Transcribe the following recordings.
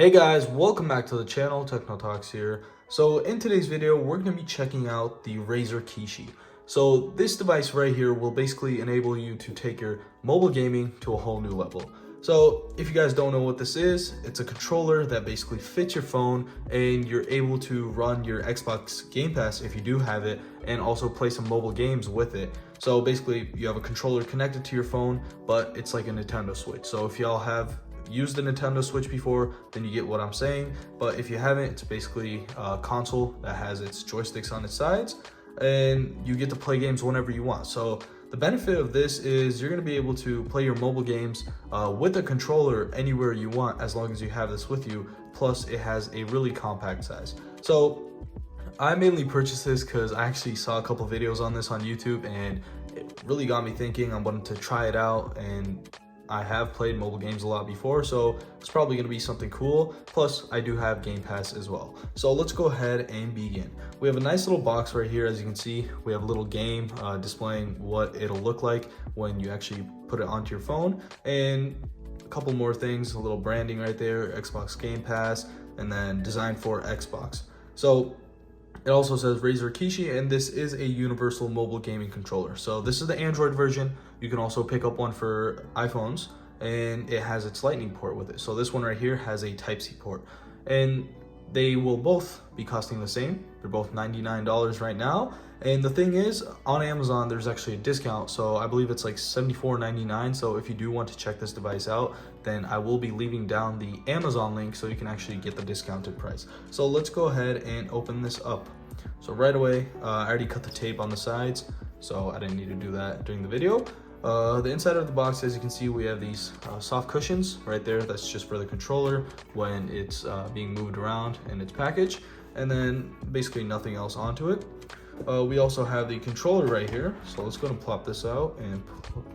Hey guys, welcome back to the channel. Techno Talks here. So in today's video, we're going to be checking out the Razer Kishsi. So this device right here will basically enable you to take your mobile gaming to a whole new level. So if you guys don't know what this is, it's a controller that basically fits your phone and you're able to run your Xbox Gamepass if you do have it and also play some mobile games with it. So basically you have a controller connected to your phone, but it's like a Nintendo Switch. So if y'all have used the Nintendo Switch before, then you get what I'm saying. But if you haven't, it's basically a console that has its joysticks on its sides and you get to play games whenever you want. So the benefit of this is you're going to be able to play your mobile games with a controller anywhere you want as long as you have this with you. Plus it has a really compact size. So I mainly purchased this because I actually saw a couple videos on this on YouTube and it really got me thinking. I wanted to try it out, and I have played mobile games a lot before, so it's probably going to be something cool. Plus, I do have Game Pass as well. So let's go ahead and begin. We have a nice little box right here. As you can see, we have a little game displaying what it'll look like when you actually put it onto your phone. And a couple more things, a little branding right there, Xbox Game Pass, and then designed for Xbox. So it also says Razer Kishsi, and this is a universal mobile gaming controller. So this is the Android version. You can also pick up one for iPhones, and it has its Lightning port with it. So this one right here has a Type-C port, and they will both be costing the same. They're both $99 right now. And the thing is, on Amazon, there's actually a discount. So I believe it's like $74.99. So if you do want to check this device out, then I will be leaving down the Amazon link so you can actually get the discounted price. So let's go ahead and open this up. So right away, I already cut the tape on the sides, so I didn't need to do that during the video. The inside of the box, as you can see, we have these soft cushions right there. That's just for the controller when it's being moved around in its package, and then basically nothing else onto it. We also have the controller right here, so let's go and plop this out and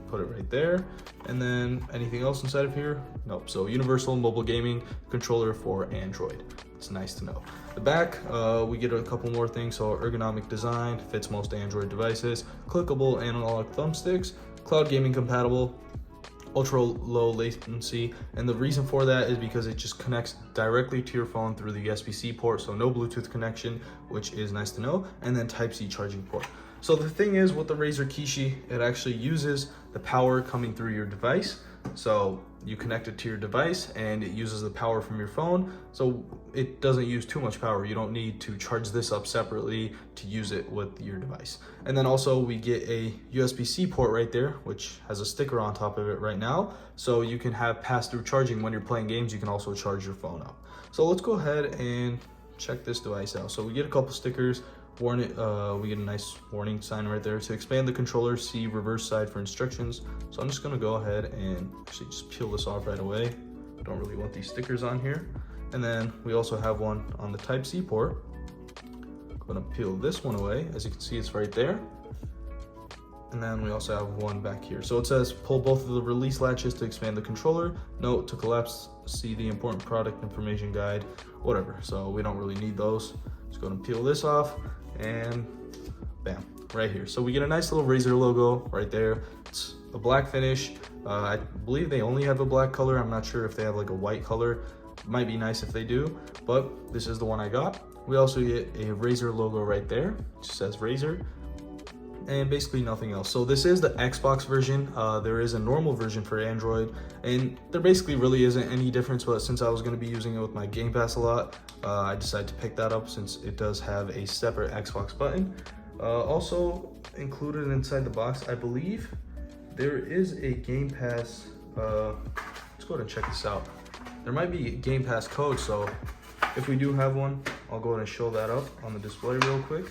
put it right there. And then anything else inside of here? Nope. So universal mobile gaming controller for Android. It's nice to know. The back, we get a couple more things. So ergonomic design, fits most Android devices, clickable analog thumbsticks, cloud gaming compatible, ultra low latency. And the reason for that is because it just connects directly to your phone through the USB-C port, so no Bluetooth connection, which is nice to know, and then Type-C charging port. So the thing is, with the Razer Kishsi, it actually uses the power coming through your device. So you connect it to your device and it uses the power from your phone, so it doesn't use too much power. You don't need to charge this up separately to use it with your device. And then also we get a USB-C port right there, which has a sticker on top of it right now, so you can have pass-through charging when you're playing games. You can also charge your phone up. So let's go ahead and check this device out. So we get a couple stickers. We get a nice warning sign right there. To expand the controller, see reverse side for instructions. So I'm just gonna go ahead and actually just peel this off right away. I don't really want these stickers on here. And then we also have one on the Type-C port. I'm gonna peel this one away. As you can see, it's right there. And then we also have one back here. So it says pull both of the release latches to expand the controller. Note to collapse, see the important product information guide, whatever. So we don't really need those. Just go and peel this off, and bam, right here. So we get a nice little Razer logo right there. It's a black finish. I believe they only have a black color. I'm not sure if they have like a white color. It might be nice if they do, but this is the one I got. We also get a Razer logo right there. It just says Razer, and basically nothing else. So this is the Xbox version. There is a normal version for Android, and there basically really isn't any difference, but since I was going to be using it with my Game Pass a lot, I decided to pick that up since it does have a separate Xbox button. Also included inside the box, I believe there is a Game Pass. Let's go ahead and check this out. There might be a Game Pass code, so if we do have one, I'll go ahead and show that up on the display real quick.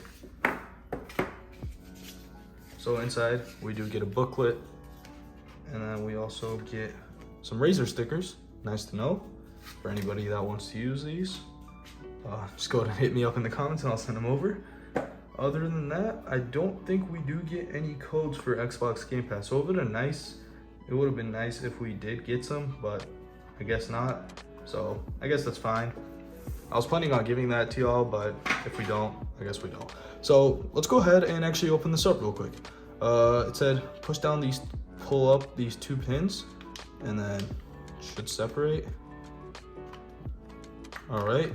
So inside, we do get a booklet, and then we also get some Razer stickers. Nice to know for anybody that wants to use these. Just go ahead and hit me up in the comments and I'll send them over. Other than that, I don't think we do get any codes for Xbox Game Pass. So it would have been nice if we did get some, but I guess not. So I guess that's fine. I was planning on giving that to y'all, but if we don't, I guess we don't. So let's go ahead and actually open this up real quick. It said pull up these two pins, and then it should separate. All right,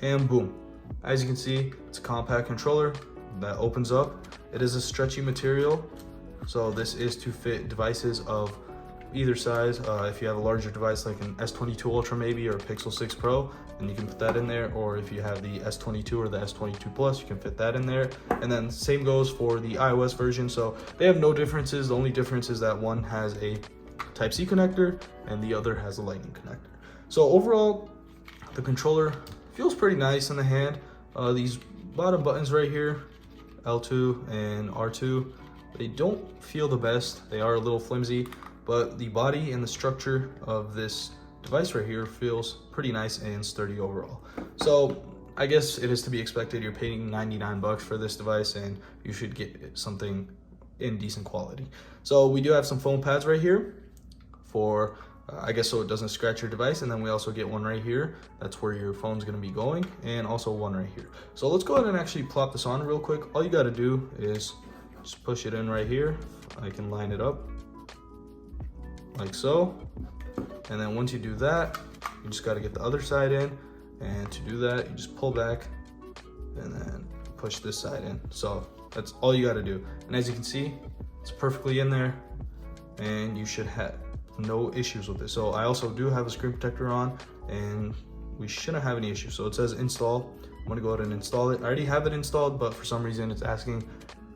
and boom. As you can see, it's a compact controller that opens up. It is a stretchy material, so this is to fit devices of either size. If you have a larger device like an S22 Ultra maybe, or a Pixel 6 Pro, then you can put that in there. Or if you have the S22 or the S22 Plus, you can fit that in there. And then same goes for the iOS version. So they have no differences. The only difference is that one has a Type-C connector and the other has a Lightning connector. So overall, the controller feels pretty nice in the hand. These bottom buttons right here, L2 and R2, they don't feel the best. They are a little flimsy, but the body and the structure of this device right here feels pretty nice and sturdy overall. So I guess it is to be expected. You're paying 99 bucks for this device and you should get something in decent quality. So we do have some foam pads right here for I guess so it doesn't scratch your device, and then we also get one right here. That's where your phone's going to be going, and also one right here. So let's go ahead and actually plop this on real quick. All you got to do is just push it in right here. I can line it up like so, and then once you do that, you just got to get the other side in, and to do that you just pull back and then push this side in. So that's all you got to do, and as you can see, it's perfectly in there, and you should have no issues with it. So I also do have a screen protector on, and we shouldn't have any issues. So it says install. I'm gonna go ahead and install it. I already have it installed, but for some reason it's asking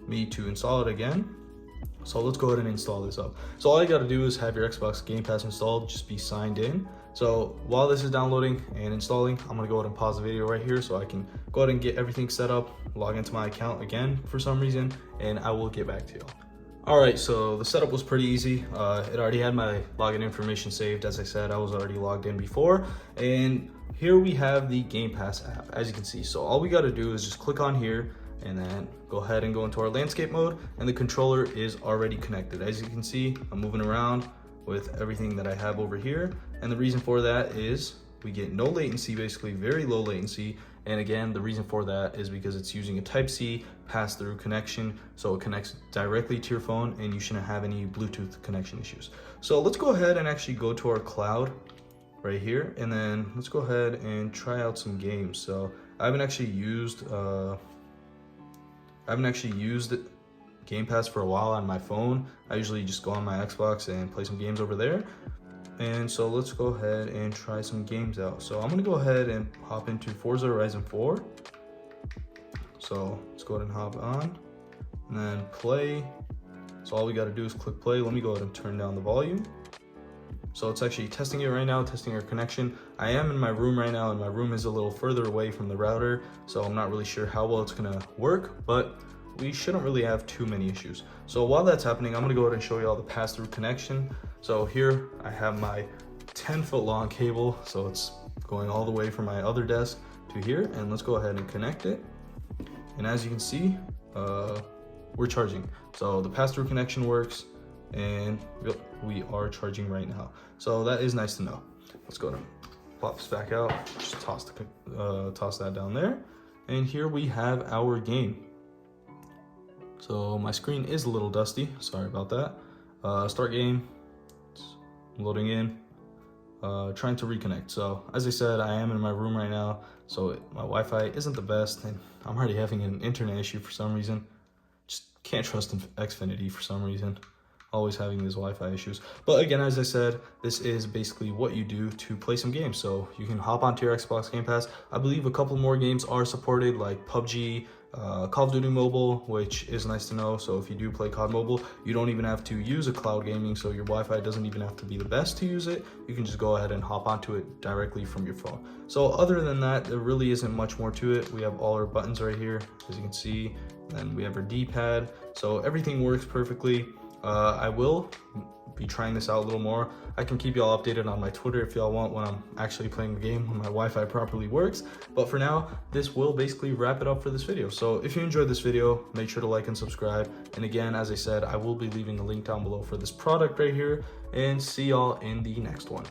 me to install it again. So let's go ahead and install this up. So all you gotta do is have your Xbox Game Pass installed, just be signed in. So while this is downloading and installing, I'm gonna go ahead and pause the video right here so I can go ahead and get everything set up, log into my account again for some reason, and I will get back to you. All right, so the setup was pretty easy. It already had my login information saved. As I said, I was already logged in before. And here we have the Game Pass app, as you can see. So all we gotta do is just click on here and then go ahead and go into our landscape mode, and the controller is already connected. As you can see, I'm moving around with everything that I have over here. And the reason for that is we get no latency, basically very low latency. And again, the reason for that is because it's using a Type-C pass-through connection, so it connects directly to your phone and you shouldn't have any Bluetooth connection issues. So let's go ahead and actually go to our cloud right here, and then let's go ahead and try out some games. So I haven't actually used Game Pass for a while on my phone. I usually just go on my Xbox and play some games over there. And so let's go ahead and try some games out. So I'm gonna go ahead and hop into Forza Horizon 4. So let's go ahead and hop on and then play. So all we gotta do is click play. Let me go ahead and turn down the volume. So it's actually testing it right now, testing our connection. I am in my room right now, and my room is a little further away from the router, so I'm not really sure how well it's gonna work, but we shouldn't really have too many issues. So while that's happening, I'm gonna go ahead and show you all the pass-through connection. So here I have my 10-foot long cable, so it's going all the way from my other desk to here, and let's go ahead and connect it. And as you can see, we're charging. So the pass-through connection works, and we are charging right now. So that is nice to know. Let's go ahead and pop this back out, just toss that down there. And here we have our game. So my screen is a little dusty, sorry about that. Start game, it's loading in, trying to reconnect. So as I said, I am in my room right now, so my Wi-Fi isn't the best, and I'm already having an internet issue for some reason. Just can't trust Xfinity for some reason. Always having these Wi-Fi issues. But again, as I said, this is basically what you do to play some games. So you can hop onto your Xbox Game Pass. I believe a couple more games are supported, like PUBG, Call of Duty Mobile, which is nice to know. So if you do play COD Mobile, you don't even have to use a cloud gaming, so your Wi-Fi doesn't even have to be the best to use it. You can just go ahead and hop onto it directly from your phone. So other than that, there really isn't much more to it. We have all our buttons right here, as you can see, and we have our D-pad. So everything works perfectly. I will be trying this out a little more. I can keep y'all updated on my Twitter if y'all want, when I'm actually playing the game, when my Wi-Fi properly works. But for now, this will basically wrap it up for this video. So if you enjoyed this video, make sure to like and subscribe. And again, as I said, I will be leaving a link down below for this product right here, and see y'all in the next one.